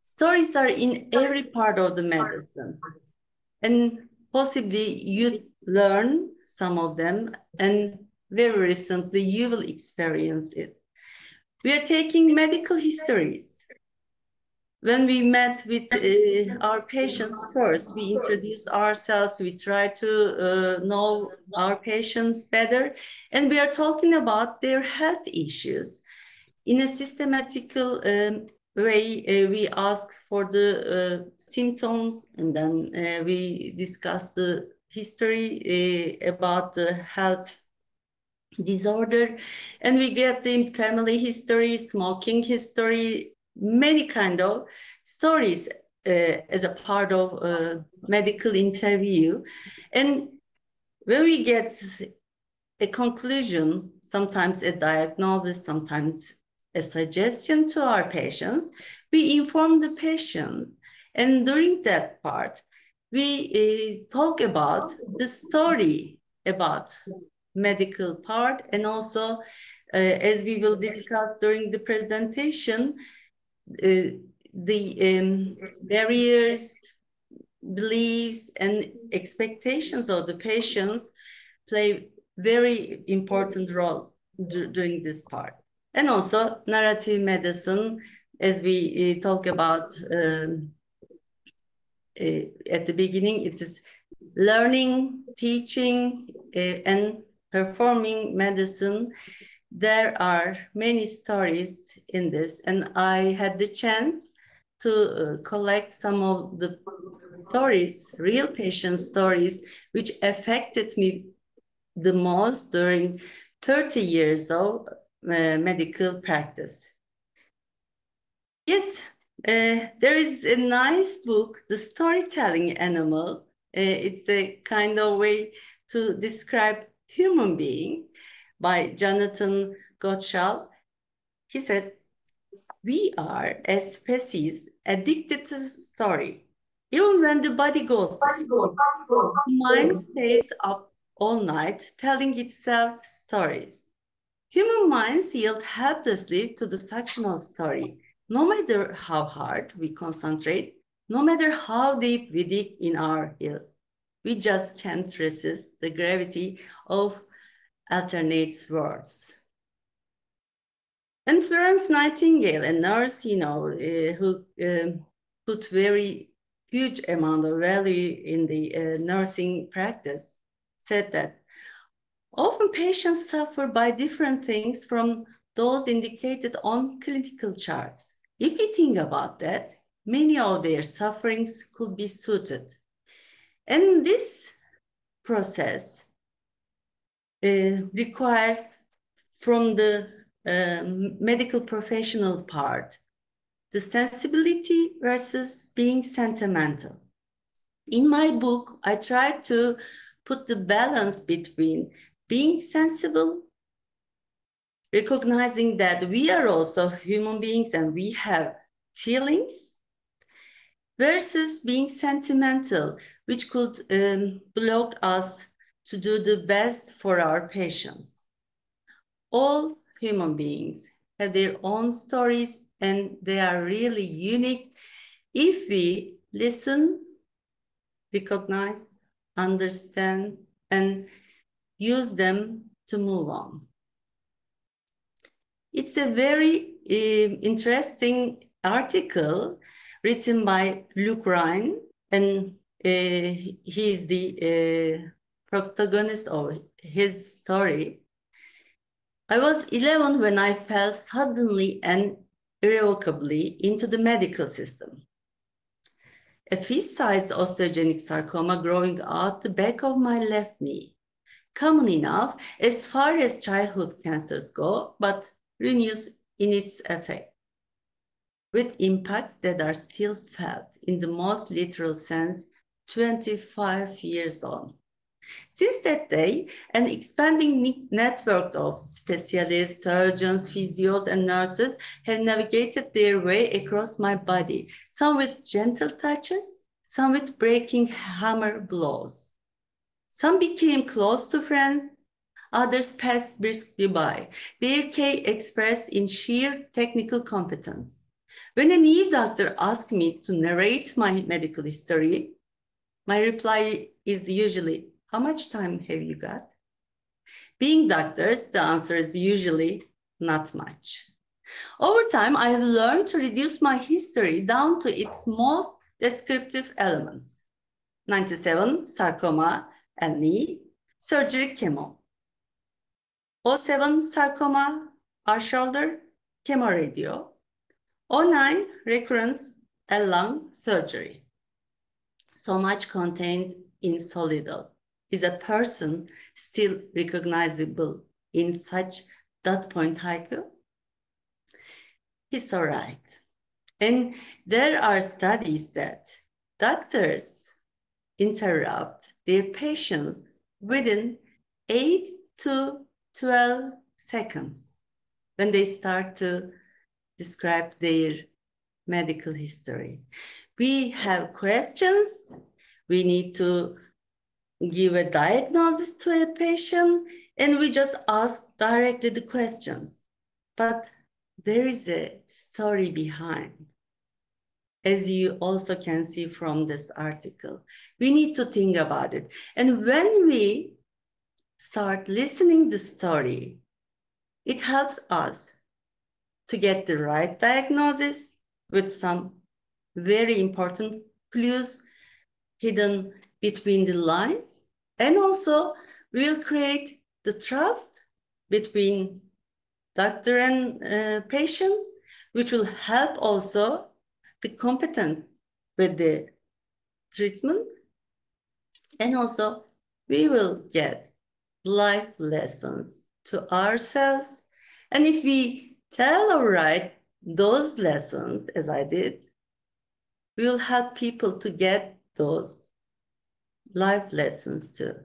Stories are in every part of the medicine, and possibly you learn some of them, and very recently you will experience it. We are taking medical histories. When we met with our patients first, we introduce ourselves, we try to know our patients better, and we are talking about their health issues. In a systematical way, we ask for the symptoms, and then we discuss the history about the health disorder, and we get the family history, smoking history, many kind of stories as a part of medical interview. And when we get a conclusion, sometimes a diagnosis, sometimes a suggestion to our patients, we inform the patient. And during that part, we talk about the story about medical part, and also, as we will discuss during the presentation, the barriers, beliefs, and expectations of the patients play very important role during this part. And also narrative medicine, as we talk about at the beginning, it is learning, teaching, and performing medicine. There are many stories in this, and I had the chance to collect some of the stories, real patient stories, which affected me the most during 30 years of medical practice. Yes, there is a nice book, The Storytelling Animal. It's a kind of way to describe human being by Jonathan Gottschall. He said, "We are, as species, addicted to story. Even when the body goes to sleep, the mind stays up all night telling itself stories. Human minds yield helplessly to the suction of story. No matter how hard we concentrate, no matter how deep we dig in our heels, we just can't resist the gravity of alternate words." And Florence Nightingale, a nurse, who put very huge amount of value in the nursing practice, said that often patients suffer by different things from those indicated on clinical charts. If you think about that, many of their sufferings could be suited. And this process requires from the medical professional part, the sensibility versus being sentimental. In my book, I try to put the balance between being sensible, recognizing that we are also human beings and we have feelings, versus being sentimental, which could block us to do the best for our patients. All human beings have their own stories, and they are really unique if we listen, recognize, understand, and use them to move on. It's a very interesting article written by Luke Ryan, and he's the protagonist of his story. "I was 11 when I fell suddenly and irrevocably into the medical system. A fist-sized osteogenic sarcoma growing out the back of my left knee. Common enough as far as childhood cancers go, but ruinous in its effect, with impacts that are still felt in the most literal sense 25 years on. Since that day, an expanding network of specialists, surgeons, physios, and nurses have navigated their way across my body, some with gentle touches, some with breaking hammer blows. Some became close to friends, others passed briskly by, their care expressed in sheer technical competence. When a new doctor asks me to narrate my medical history, my reply is usually, how much time have you got? Being doctors, the answer is usually not much. Over time, I have learned to reduce my history down to its most descriptive elements. 97, sarcoma and knee, surgery chemo. 07, sarcoma, R shoulder, chemo radio. 09, recurrence, L lung, surgery. So much contained in solidal. Is a person still recognizable in such dot point haiku? He's all right. And there are studies that doctors interrupt their patients within 8 to 12 seconds when they start to describe their medical history. We have questions. We need to give a diagnosis to a patient, and we just ask directly the questions. But there is a story behind, as you also can see from this article. We need to think about it. And when we start listening the story, it helps us to get the right diagnosis with some very important clues hidden between the lines. And also we'll create the trust between doctor and patient, which will help also the competence with the treatment. And also we will get life lessons to ourselves. And if we tell or write those lessons, as I did, we will help people to get those life lessons too.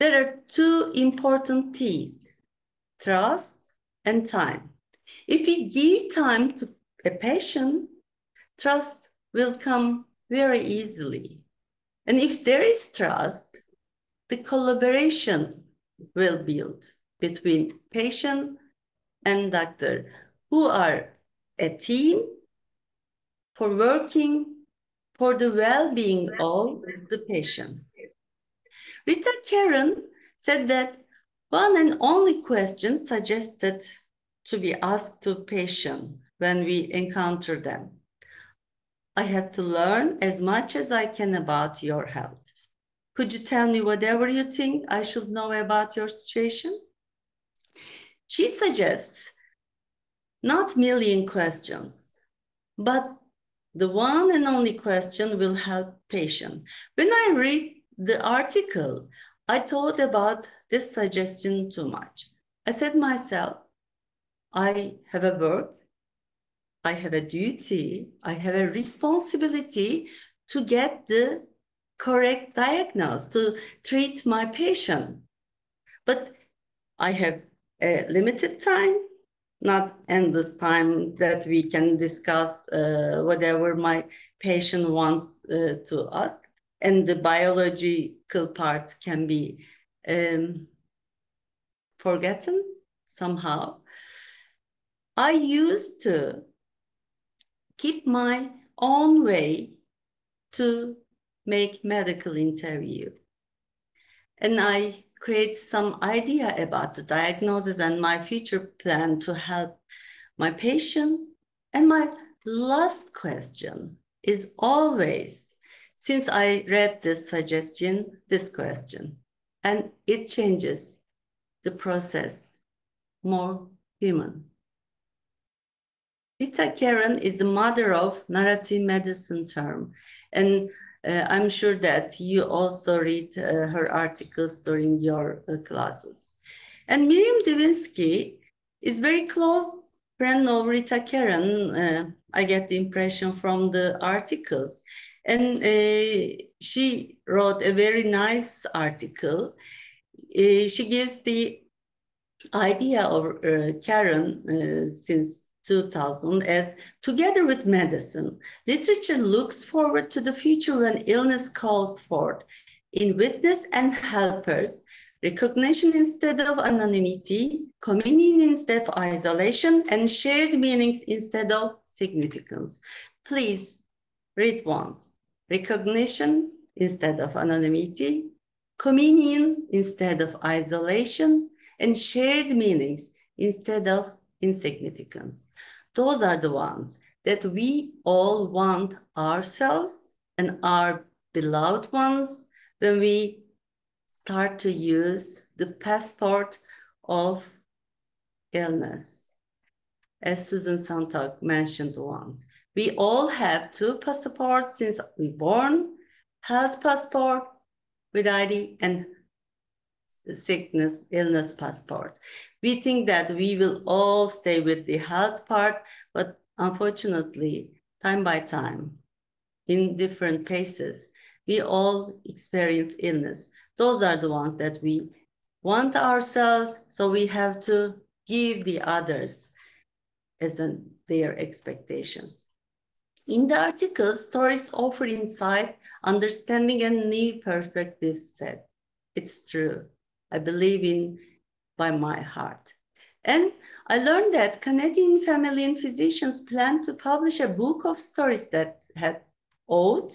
There are two important T's, trust and time. If we give time to a patient, trust will come very easily. And if there is trust, the collaboration will build between patient and doctor, who are a team for working for the well-being of the patient. Rita Karen said that one and only question suggested to be asked to patient when we encounter them: I have to learn as much as I can about your health. Could you tell me whatever you think I should know about your situation? She suggests not million questions, but the one and only question will help patient. When I read the article, I thought about this suggestion too much. I said myself, I have a work, I have a duty, I have a responsibility to get the correct diagnosis, to treat my patient. But I have a limited time, not endless time that we can discuss whatever my patient wants to ask. And the biological parts can be forgotten somehow. I used to keep my own way to make medical interview. And I create some idea about the diagnosis and my future plan to help my patient. And my last question is always, since I read this suggestion, this question, and it changes the process more human. Rita Karen is the mother of narrative medicine term, and I'm sure that you also read her articles during your classes. And Miriam Divinsky is very close friend of Rita Karen. I get the impression from the articles. And she wrote a very nice article. She gives the idea of Karen since 2000 as together with medicine, literature looks forward to the future when illness calls forth in witness and helpers, recognition instead of anonymity, communion instead of isolation, and shared meanings instead of significance. Please read once. Recognition instead of anonymity, communion instead of isolation, and shared meanings instead of insignificance. Those are the ones that we all want ourselves and our beloved ones when we start to use the passport of illness. As Susan Sontag mentioned once, we all have two passports since we were born, health passport with ID and sickness, illness passport. We think that we will all stay with the health part, but unfortunately, time by time, in different paces, we all experience illness. Those are the ones that we want ourselves, so we have to give the others as their expectations. In the article, stories offer insight, understanding, and new perspectives set. It's true. I believe in by my heart. And I learned that Canadian family and physicians plan to publish a book of stories that had awed,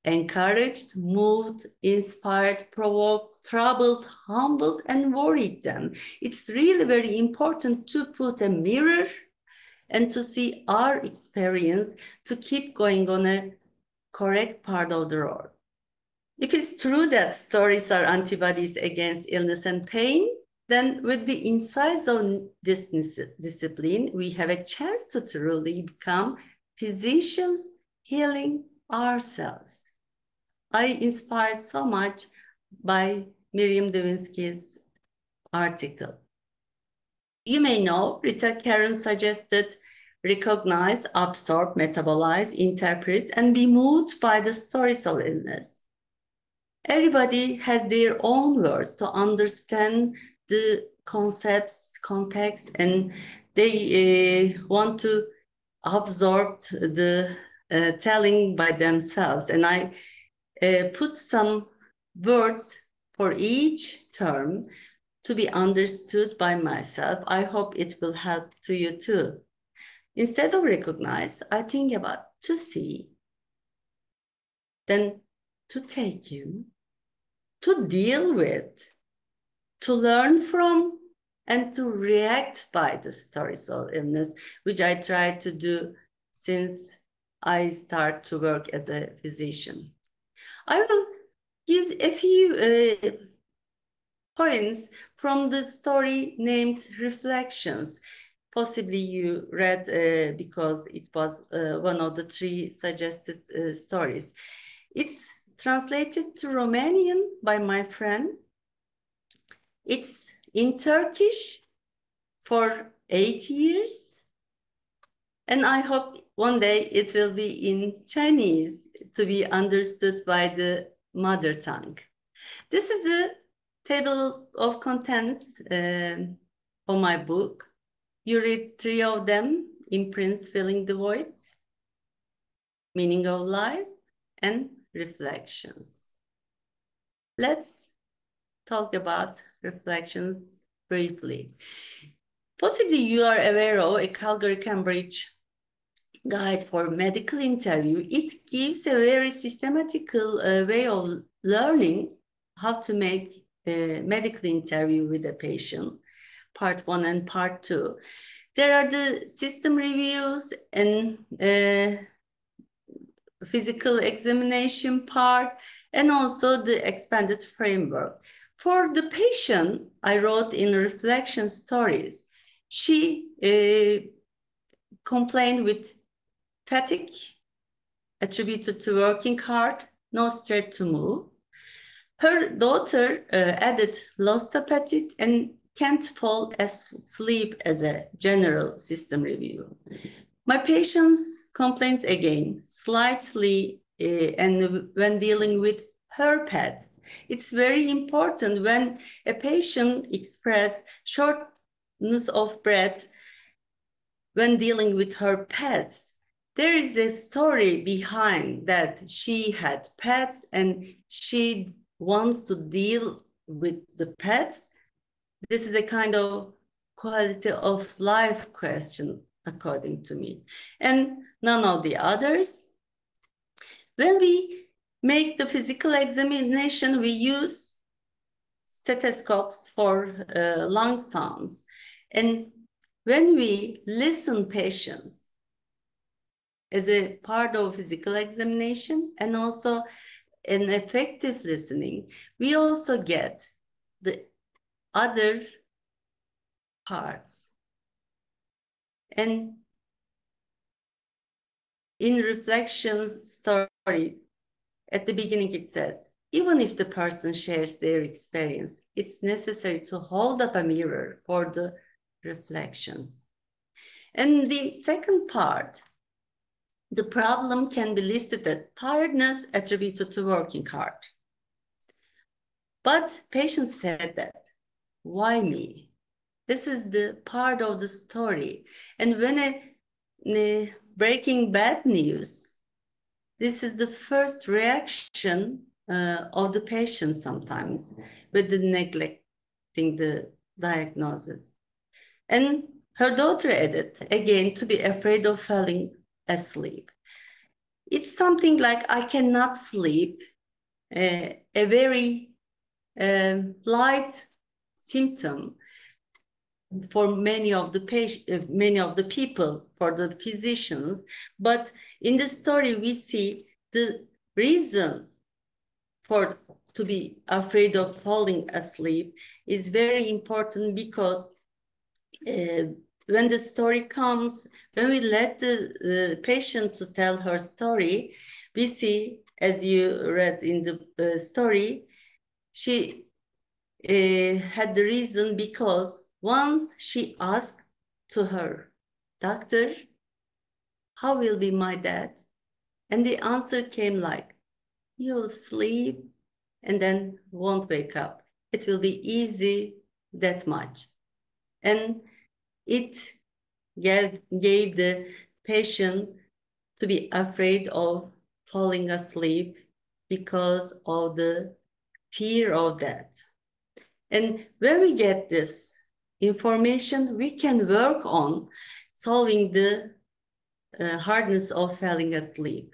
encouraged, moved, inspired, provoked, troubled, humbled, and worried them. It's really very important to put a mirror and to see our experience to keep going on a correct part of the road. If it's true that stories are antibodies against illness and pain, then with the insights of this discipline, we have a chance to truly become physicians healing ourselves. I inspired so much by Miriam Devinsky's article. You may know Rita Karen suggested recognize, absorb, metabolize, interpret, and be moved by the stories of illness. Everybody has their own words to understand the concepts, context, and they want to absorb the telling by themselves. And I put some words for each term to be understood by myself. I hope it will help to you too. Instead of recognize, I think about to see, then to take in, to deal with, to learn from, and to react by the stories of illness, which I try to do since I start to work as a physician. I will give a few points from the story named Reflections. Possibly you read because it was one of the 3 suggested stories. It's translated to Romanian by my friend. It's in Turkish for 8 years. And I hope one day it will be in Chinese to be understood by the mother tongue. This is the table of contents of my book. You read 3 of them: Imprints Filling the Void, Meaning of Life, and Reflections. Let's talk about reflections briefly. Possibly you are aware of a Calgary-Cambridge guide for medical interview. It gives a very systematical way of learning how to make a medical interview with a patient, part 1 and part 2. There are the system reviews and physical examination part, and also the expanded framework. For the patient, I wrote in reflection stories. She complained with fatigue attributed to working hard, no strength to move. Her daughter added lost appetite and can't fall asleep as a general system review. My patient's complaints again, slightly, and when dealing with her pet. It's very important when a patient expresses shortness of breath when dealing with her pets. There is a story behind that. She had pets and she wants to deal with the pets. This is a kind of quality of life question, according to me. And none of the others. When we make the physical examination, we use stethoscopes for lung sounds. And when we listen patients as a part of physical examination and also an effective listening, we also get the other parts. And in reflection story, at the beginning it says, even if the person shares their experience, it's necessary to hold up a mirror for the reflections. And the second part, the problem can be listed as tiredness attributed to working hard. But patient said that, why me? This is the part of the story. And when breaking bad news, this is the first reaction of the patient sometimes with the neglecting the diagnosis. And her daughter added, again, to be afraid of falling asleep. It's something like I cannot sleep, a very light symptom for many of the people, for the physicians. But in the story, we see the reason to be afraid of falling asleep is very important, because when the story comes, when we let the patient to tell her story, we see, as you read in the story, she had the reason because once she asked to her doctor, how will be my dad? And the answer came like, you'll sleep and then won't wake up. It will be easy that much. And it gave the patient to be afraid of falling asleep because of the fear of that. And when we get this information, we can work on solving the hardness of falling asleep.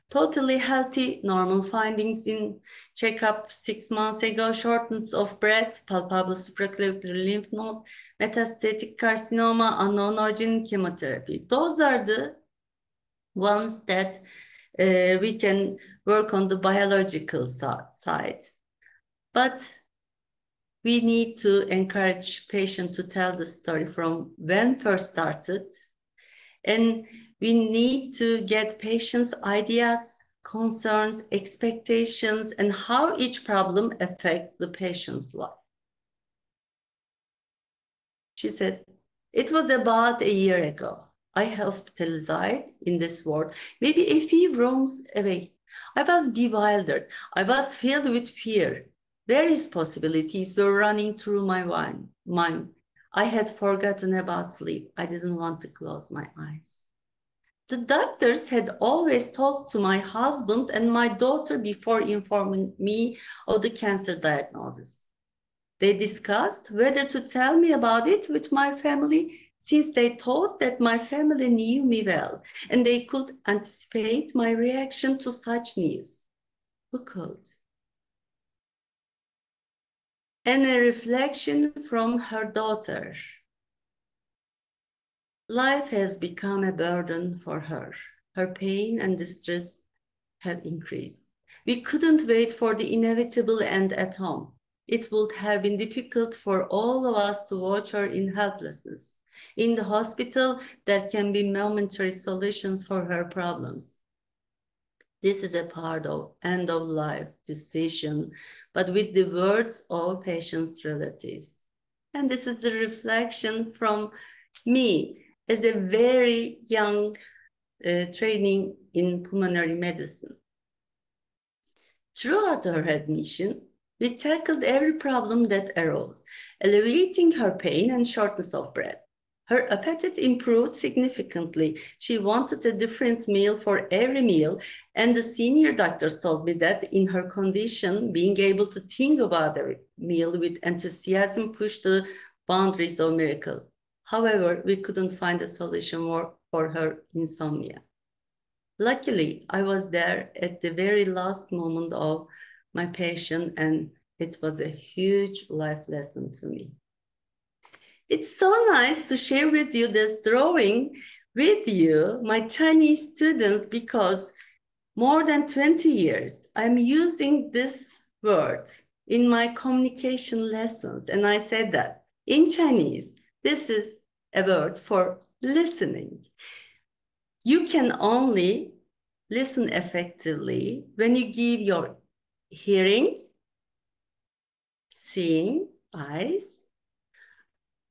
Totally healthy, normal findings in checkup 6 months ago, shortness of breath, palpable supraclavicular lymph node, metastatic carcinoma, unknown origin, chemotherapy. Those are the ones that we can work on the biological side. But we need to encourage patients to tell the story from when first started. And we need to get patients' ideas, concerns, expectations, and how each problem affects the patient's life. She says, it was about a year ago. I hospitalized in this ward, maybe a few rooms away. I was bewildered. I was filled with fear. Various possibilities were running through my mind. I had forgotten about sleep. I didn't want to close my eyes. The doctors had always talked to my husband and my daughter before informing me of the cancer diagnosis. They discussed whether to tell me about it with my family, since they thought that my family knew me well and they could anticipate my reaction to such news. Who could? And a reflection from her daughter. Life has become a burden for her. Her pain and distress have increased. We couldn't wait for the inevitable end at home. It would have been difficult for all of us to watch her in helplessness. In the hospital, there can be momentary solutions for her problems. This is a part of end-of-life decision, but with the words of patients' relatives. And this is the reflection from me as a very young training in pulmonary medicine. Throughout her admission, we tackled every problem that arose, alleviating her pain and shortness of breath. Her appetite improved significantly. She wanted a different meal for every meal, and the senior doctors told me that in her condition, being able to think about a meal with enthusiasm pushed the boundaries of miracle. However, we couldn't find a solution for her insomnia. Luckily, I was there at the very last moment of my patient, and it was a huge life lesson to me. It's so nice to share with you this drawing with you, my Chinese students, because more than 20 years, I'm using this word in my communication lessons. And I said that in Chinese, this is a word for listening. You can only listen effectively when you give your hearing, seeing, eyes,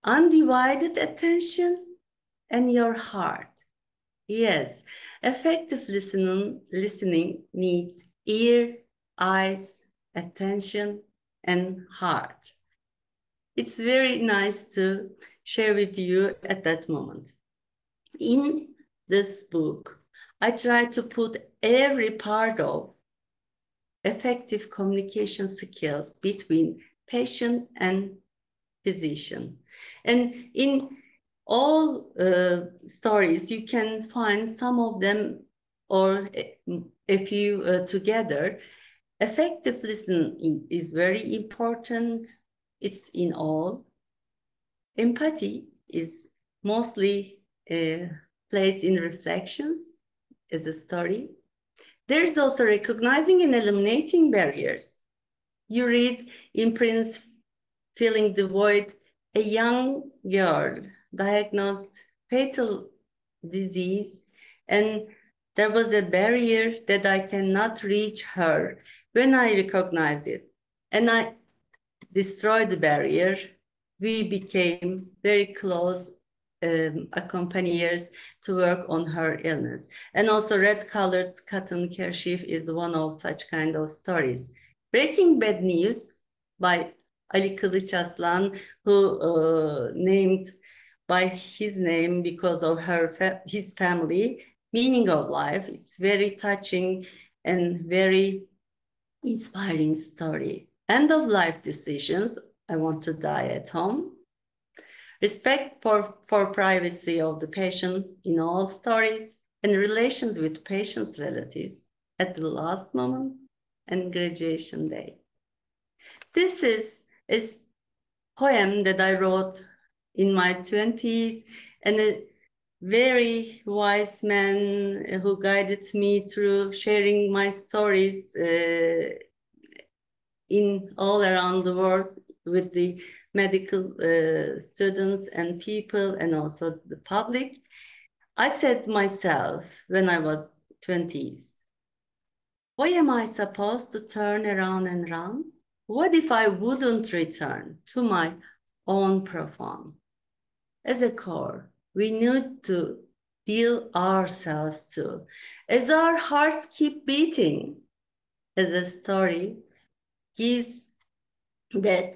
undivided attention, and your heart. Yes, effective listening needs ear, eyes, attention, and heart. It's very nice to share with you at that moment. In this book, I try to put every part of effective communication skills between patient and physician. And in all stories, you can find some of them or a few together. Effective listening is very important. It's in all. Empathy is mostly placed in reflections as a story. There's also recognizing and eliminating barriers. You read in Prince Filling the Void, a young girl diagnosed fatal disease, and there was a barrier that I cannot reach her. When I recognize it and I destroy the barrier, we became very close accompaniers to work on her illness. And also Red-Colored Cotton Kerchief is one of such kind of stories. Breaking Bad News by Ali Kılıç Aslan, who named by his name because of his family, Meaning of Life. It's very touching and very inspiring story. End of Life Decisions, I Want to Die at Home. Respect for privacy of the patient in all stories, and relations with patient's relatives at the last moment, and Graduation Day. This is a poem that I wrote in my 20s, and a very wise man who guided me through sharing my stories in all around the world with the medical students and people, and also the public. I said myself when I was 20s, why am I supposed to turn around and run? What if I wouldn't return to my own profound? As a core, we need to feel ourselves too. As our hearts keep beating, as a story gives that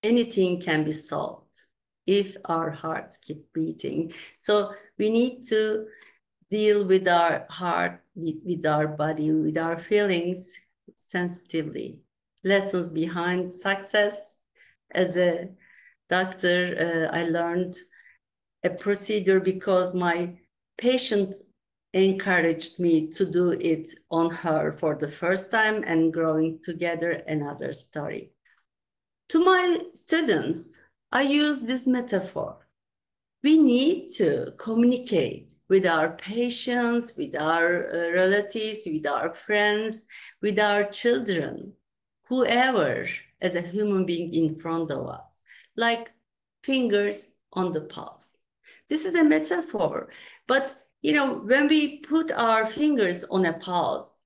anything can be solved if our hearts keep beating. So we need to deal with our heart, with our body, with our feelings sensitively. Lessons behind success. As a doctor, I learned a procedure because my patient encouraged me to do it on her for the first time, and growing together another story. To my students, I use this metaphor. We need to communicate with our patients, with our relatives, with our friends, with our children, whoever as a human being in front of us, like fingers on the pulse. This is a metaphor, but you know, when we put our fingers on a pulse,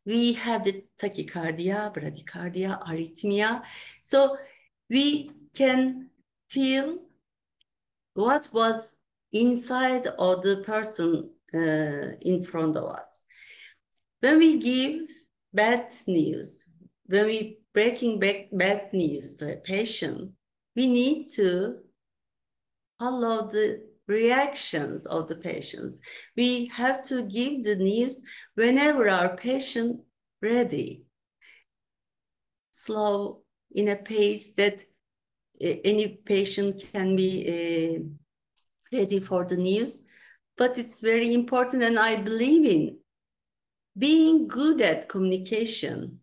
we have the tachycardia, bradycardia, arrhythmia. So we can feel what was inside of the person in front of us. When we give bad news, when we breaking back bad news to a patient, we need to follow the reactions of the patients. We have to give the news whenever our patient ready. Slow, in a pace that any patient can be ready for the news. but it's very important, and I believe in being good at communication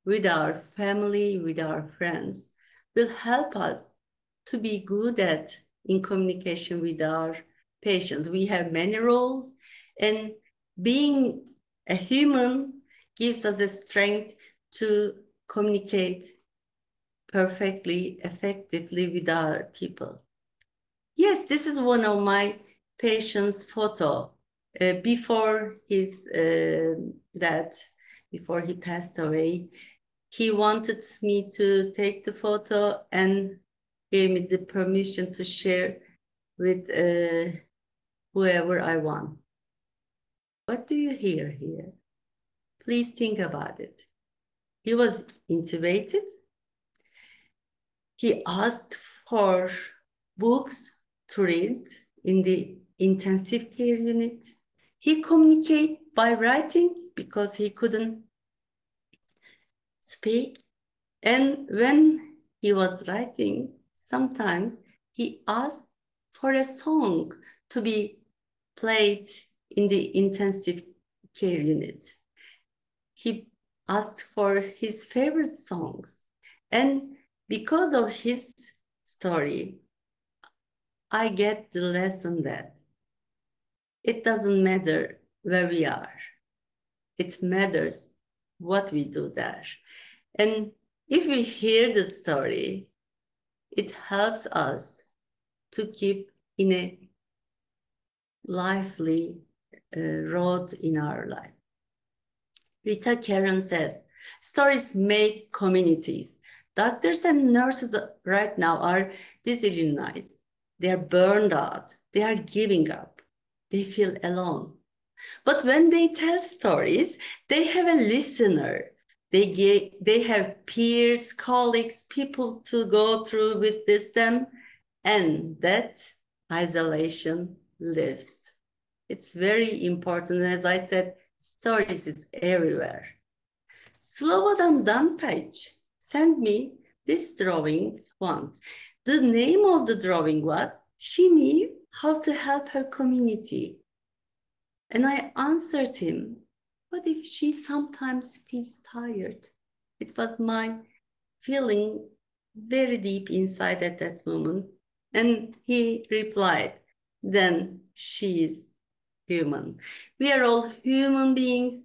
with our family, with our friends, will help us to be good at in communication with our patients. We have many roles, and being a human gives us a strength to communicate perfectly, effectively with our people. Yes, this is one of my patient's photo before his death, before he passed away. He wanted me to take the photo and gave me the permission to share with whoever I want. What do you hear here? Please think about it. He was intubated. He asked for books to read in the intensive care unit. He communicated by writing because he couldn't speak. And when he was writing, sometimes he asked for a song to be played in the intensive care unit. He asked for his favorite songs. And because of his story, I get the lesson that it doesn't matter where we are. It matters what we do there. And if we hear the story, it helps us to keep in a lively road in our life. Rita Karen says, stories make communities. Doctors and nurses right now are disillusionized. They are burned out. They are giving up. They feel alone. But when they tell stories, they have a listener. They have peers, colleagues, people to go through with them, and that isolation lives. It's very important. As I said, stories is everywhere. Slobodan Danpage sent me this drawing once. The name of the drawing was, she knew how to help her community. And I answered him, what if she sometimes feels tired? It was my feeling very deep inside at that moment. And he replied, then she is human. We are all human beings.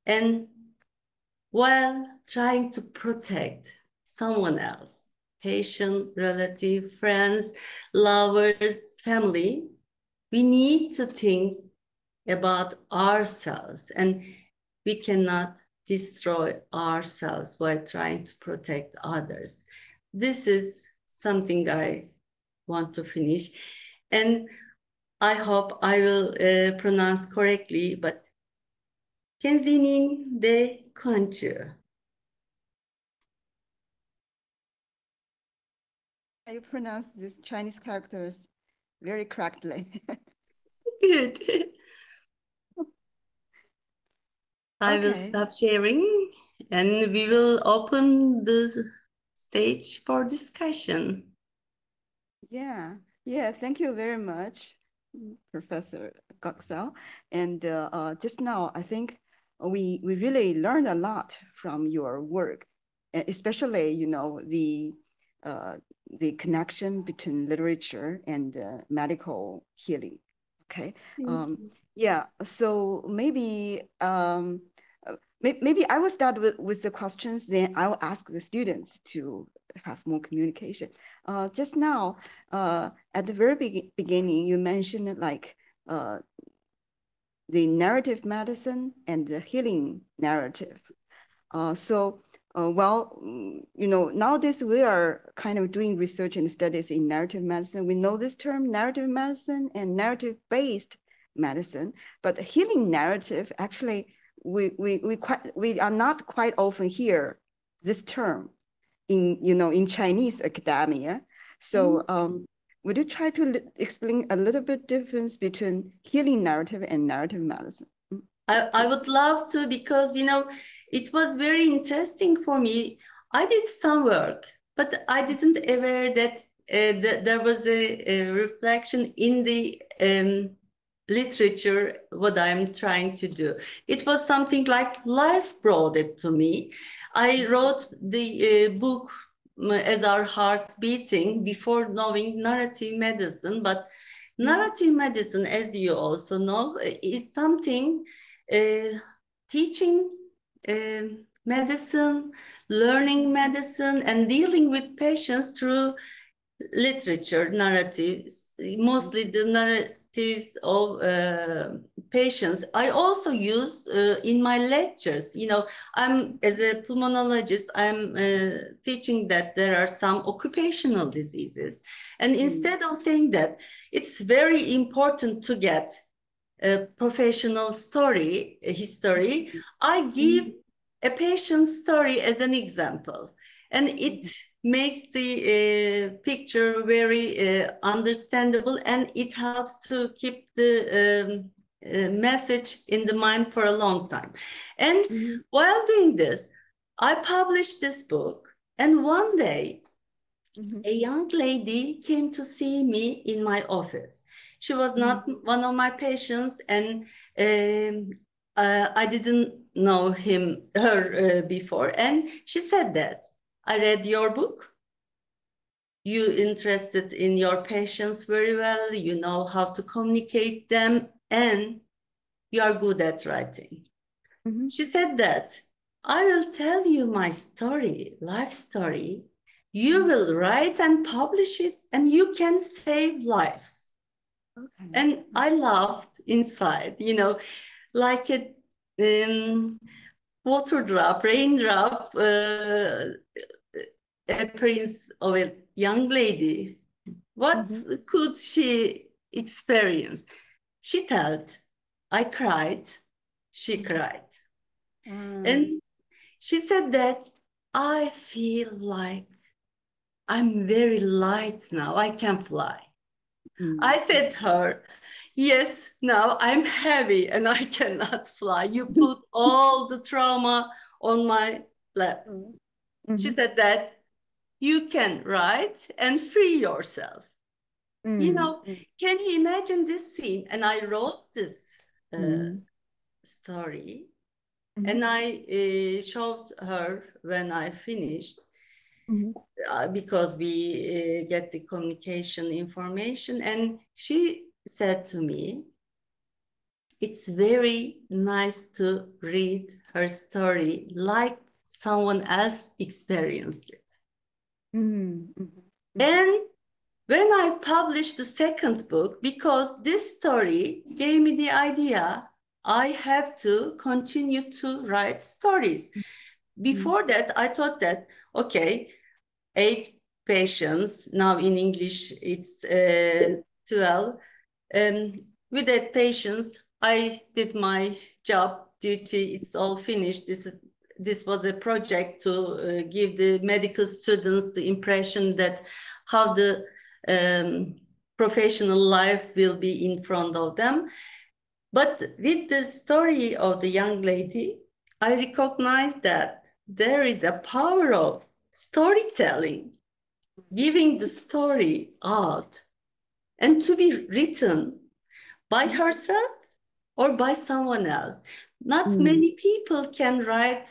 And while trying to protect someone else, patient, relative, friends, lovers, family, we need to think about ourselves, and we cannot destroy ourselves while trying to protect others. This is something I want to finish, and I hope I will pronounce correctly, but Kenzinin de Kuanchu. You pronounce these Chinese characters very correctly. Good. I will Okay. stop sharing and we will open the stage for discussion. Yeah. Yeah. Thank you very much, Professor Goksel. And just now, I think we really learned a lot from your work, especially, uh, the connection between literature and medical healing. Okay. Thank you. Yeah. So maybe I will start with the questions, then I will ask the students to have more communication. Just now, at the very beginning, you mentioned like the narrative medicine and the healing narrative. Nowadays we are kind of doing research and studies in narrative medicine. We know this term, narrative medicine and narrative-based medicine, but healing narrative, actually, we are not quite often hear this term in Chinese academia. So would you try to explain a little bit difference between healing narrative and narrative medicine? I would love to, because, it was very interesting for me. I did some work, but I didn't aware that there was a reflection in the literature, what I'm trying to do. It was something like life brought it to me. I wrote the book As Our Hearts Beating before knowing narrative medicine, but narrative medicine, as you also know, is something teaching medicine, learning medicine, and dealing with patients through literature, narratives, mostly the narratives of patients. I also use in my lectures, you know, I'm as a pulmonologist, I'm teaching that there are some occupational diseases. And instead of saying that, it's very important to get a professional story, a history, I give a patient's story as an example. And it makes the picture very understandable, and it helps to keep the message in the mind for a long time. And while doing this, I published this book, and one day a young lady came to see me in my office. She was not one of my patients, and I didn't know her before. And she said that, I read your book. You interested in your patients very well. You know how to communicate them, and you are good at writing. She said that, I will tell you my story, life story. You will write and publish it, and you can save lives. Okay. And I laughed inside, you know, like a water drop, raindrop, appearance of a young lady. What could she experience? She told, I cried, she cried. And she said that, I feel like I'm very light now, I can fly. I said to her, yes, now I'm heavy and I cannot fly. You put all the trauma on my lap. She said that, you can write and free yourself. You know, can you imagine this scene? And I wrote this story, and I showed her when I finished, because we get the communication information, and she said to me, it's very nice to read her story like someone else experienced it. And when I published the second book, because this story gave me the idea, I have to continue to write stories. Before that, I thought that, okay, 8 patients, now in English it's 12. With 8 patients, I did my job duty, it's all finished. This was a project to give the medical students the impression that how the professional life will be in front of them. But with the story of the young lady, I recognized that there is a power of storytelling, giving the story out, and to be written by herself or by someone else. Not many people can write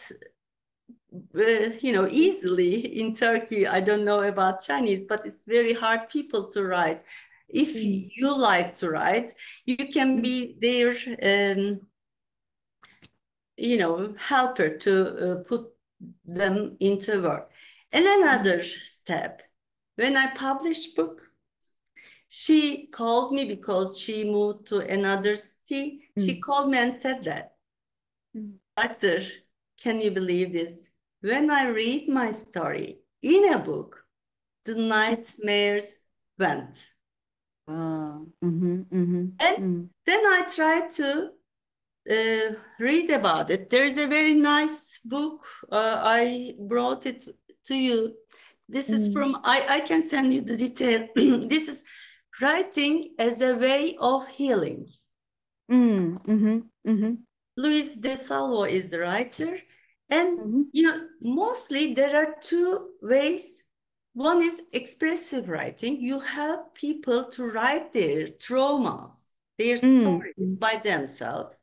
you know, easily in Turkey. I don't know about Chinese, but it's very hard people to write. If you like to write, you can be their, you know, helper to put them into work. And another step, when I published book, she called me because she moved to another city. She called me and said that, Doctor, can you believe this? When I read my story in a book, the nightmares went. And then I tried to read about it. There's a very nice book. I brought it to you. This is from, I can send you the detail. This is Writing as a Way of Healing. Luis de Salvo is the writer. And, you know, mostly there are 2 ways. One is expressive writing. You help people to write their traumas, their stories by themselves.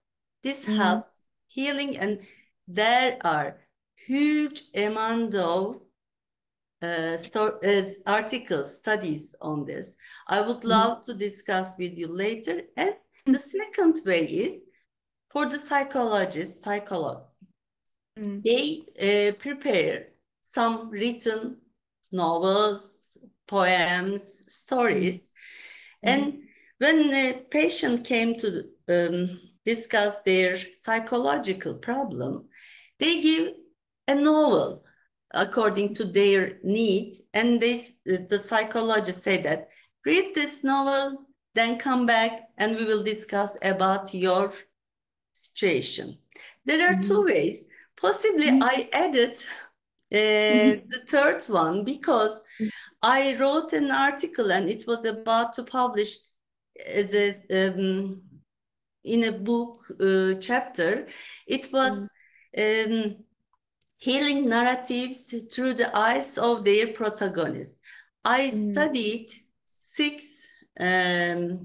This helps healing, and there are huge amount of articles, studies on this. I would love to discuss with you later. And the second way is for the psychologists, psychologues. They prepare some written novels, poems, stories. And when a patient came to discuss their psychological problem, they give a novel according to their need. And the psychologists say that, read this novel, then come back and we will discuss about your situation. There are two ways. Possibly I added the third one because I wrote an article and it was about to publish as a in a book chapter. It was healing narratives through the eyes of their protagonists. I studied 6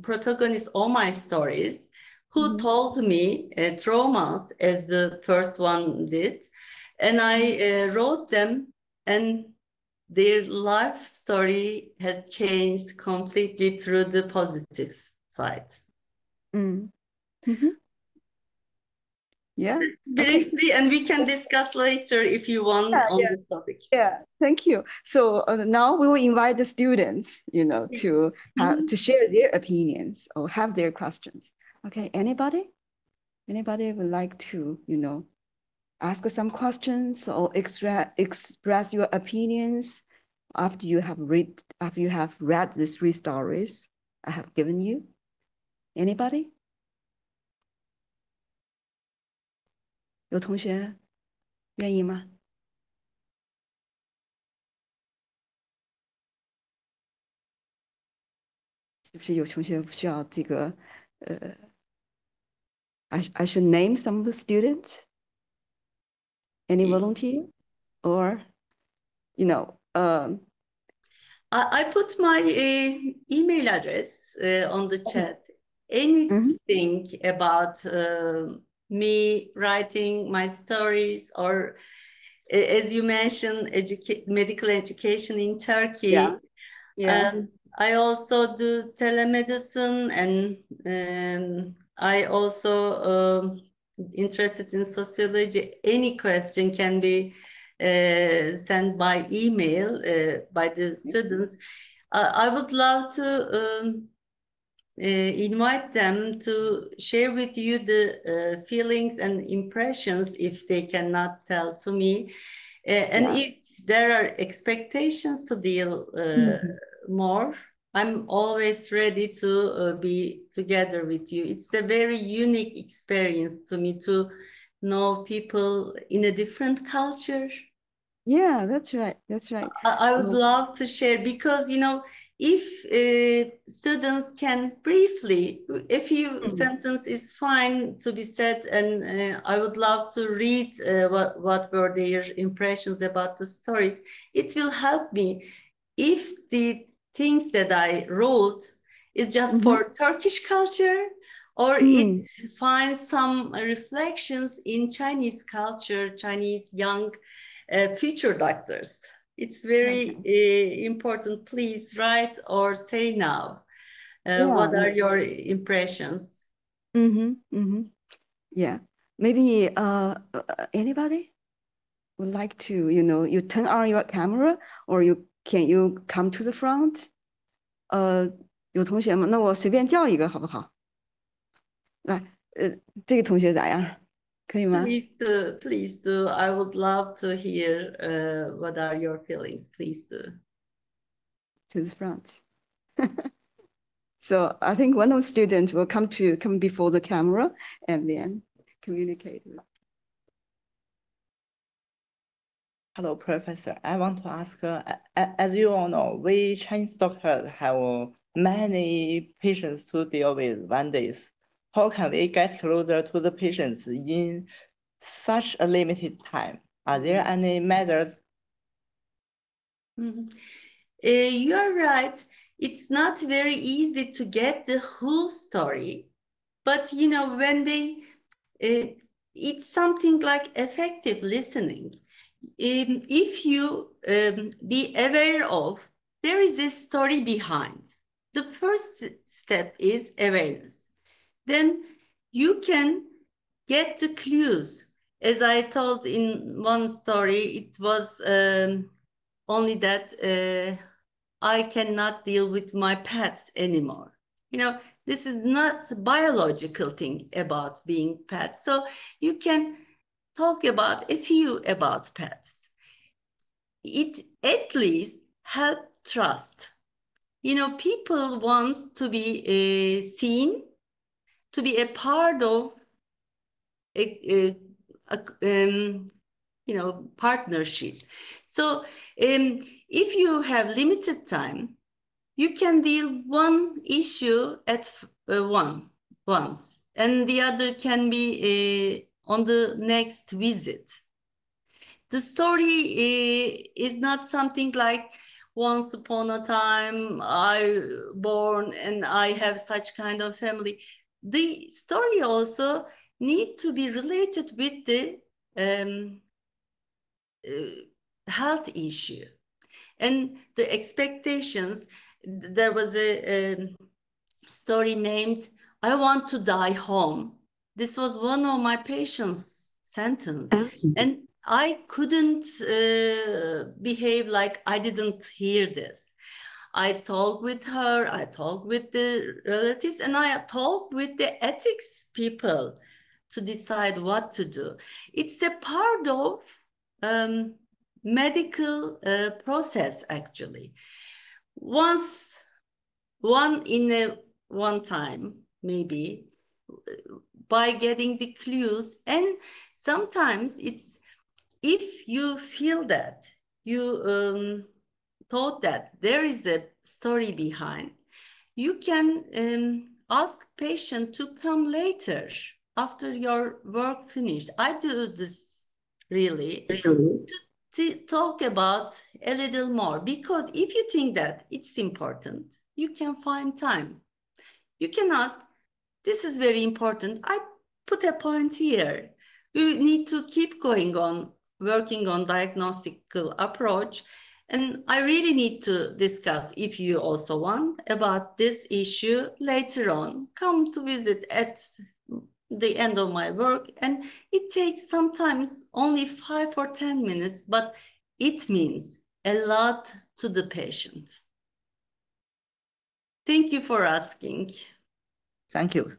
protagonists of my stories who told me traumas, as the first one did, and I wrote them, and their life story has changed completely through the positive side. Yeah. Briefly, and we can discuss later if you want on this topic. Yeah, thank you. So now we will invite the students, to share their opinions or have their questions. Okay, anybody? Anybody would like to, ask some questions or express your opinions after you have read the 3 stories I have given you? Anybody? 有同学愿意吗？是不是有同学需要这个I should name some of the students. Any volunteer, or I put my email address on the chat. Anything about me writing my stories, or as you mentioned, medical education in Turkey. I also do telemedicine, and I also interested in sociology. Any question can be sent by email by the students. I would love to invite them to share with you the feelings and impressions if they cannot tell to me. And if there are expectations to deal more, I'm always ready to be together with you. It's a very unique experience to me to know people in a different culture. Yeah, that's right. That's right. I would love to share, because, if students can briefly, a few sentences is fine to be said, and I would love to read what were their impressions about the stories. It will help me. If the things that I wrote is just for Turkish culture, or it finds some reflections in Chinese culture, Chinese young future doctors. It's very important. Please write or say now. What are your impressions? Yeah, maybe anybody would like to, you turn on your camera, or can you come to the front? 有同学吗？那我随便叫一个好不好？来，这个同学咋样？可以吗？ Please do. I would love to hear what are your feelings. Please do. To the front. So I think one of the students will come before the camera and then communicate. Hello, Professor. I want to ask, as you all know, we Chinese doctors have many patients to deal with one day. How can we get closer to the patients in such a limited time? Are there any methods? You are right. It's not very easy to get the whole story But you know, when it's something like effective listening. If you be aware of, there is a story behind. The first step is awareness. Then you can get the clues. As I told in one story, it was only that I cannot deal with my pets anymore. You know, this is not a biological thing about being pets. So you can talk about a few about pets. It at least help trust. You know, people want to be seen, to be a part of a you know, partnership. So if you have limited time, you can deal one issue at once, and the other can be on the next visit. The story is not something like once upon a time I born and I have such kind of family. The story also need to be related with the health issue and the expectations. There was a story named "I Want to Die Home." This was one of my patients' sentence, and I couldn't behave like I didn't hear this. I talked with her, I talked with the relatives, and I talked with the ethics people to decide what to do. It's a part of medical process, actually. Once, one time, maybe, by getting the clues. And sometimes it's, if you feel that, you thought that there is a story behind, you can ask patient to come later after your work finished. I do this really to talk about a little more, because if you think that it's important, you can find time. You can ask, this is very important. I put a point here. We need to keep going on, working on diagnostical approach. And I really need to discuss, if you also want, about this issue later on. Come to visit at the end of my work. And it takes sometimes only 5 or 10 minutes, but it means a lot to the patient. Thank you for asking. Thank you.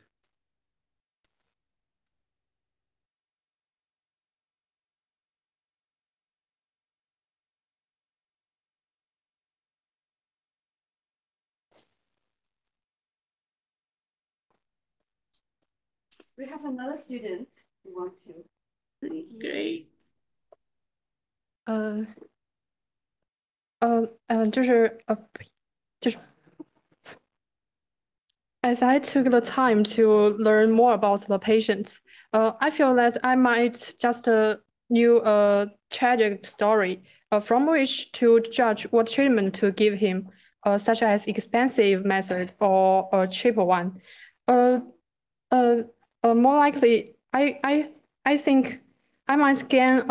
We have another student who wants to. Great. 就是 as I took the time to learn more about the patients, I feel that I might just knew a tragic story from which to judge what treatment to give him, such as expensive method or a cheaper one. More likely, I think I might gain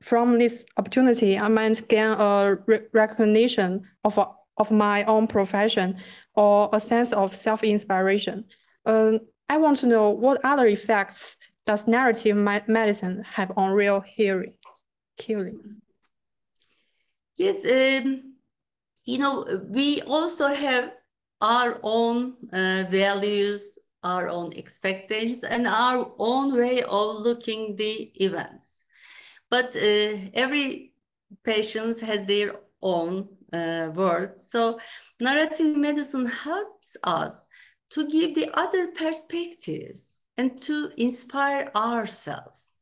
from this opportunity. I might gain a recognition of my own profession or a sense of self-inspiration. I want to know what other effects does narrative medicine have on real healing? Yes, you know, we also have our own values, our own expectations, and our own way of looking the events. But every patient has their own words. So narrative medicine helps us to give the other perspectives and to inspire ourselves.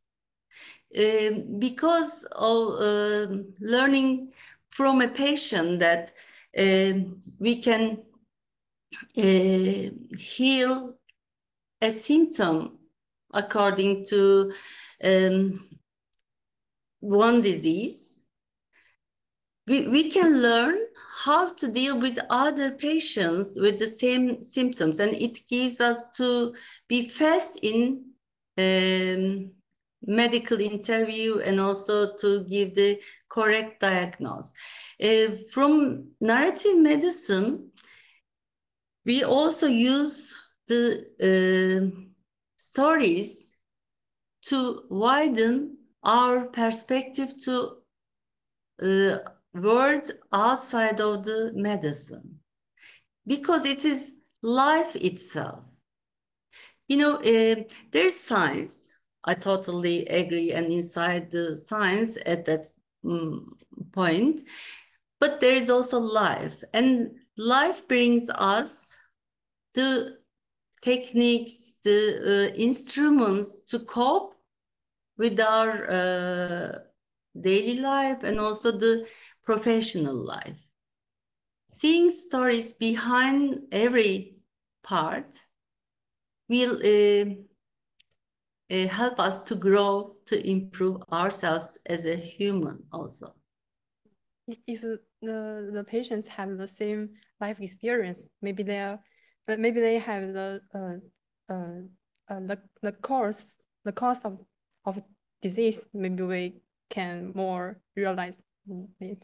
Because of learning from a patient that we can heal a symptom according to one disease, we can learn how to deal with other patients with the same symptoms, and it gives us to be fast in medical interview and also to give the correct diagnosis. From narrative medicine, we also use the stories to widen our perspective to world outside of the medicine, because it is life itself. You know, there's science. I totally agree, and inside the science at that point, but there is also life, and life brings us the techniques, the instruments to cope with our daily life and also the professional life. Seeing stories behind every part will help us to grow, to improve ourselves as a human also. If the patients have the same life experience, maybe they have the cause of disease, maybe we can more realize it.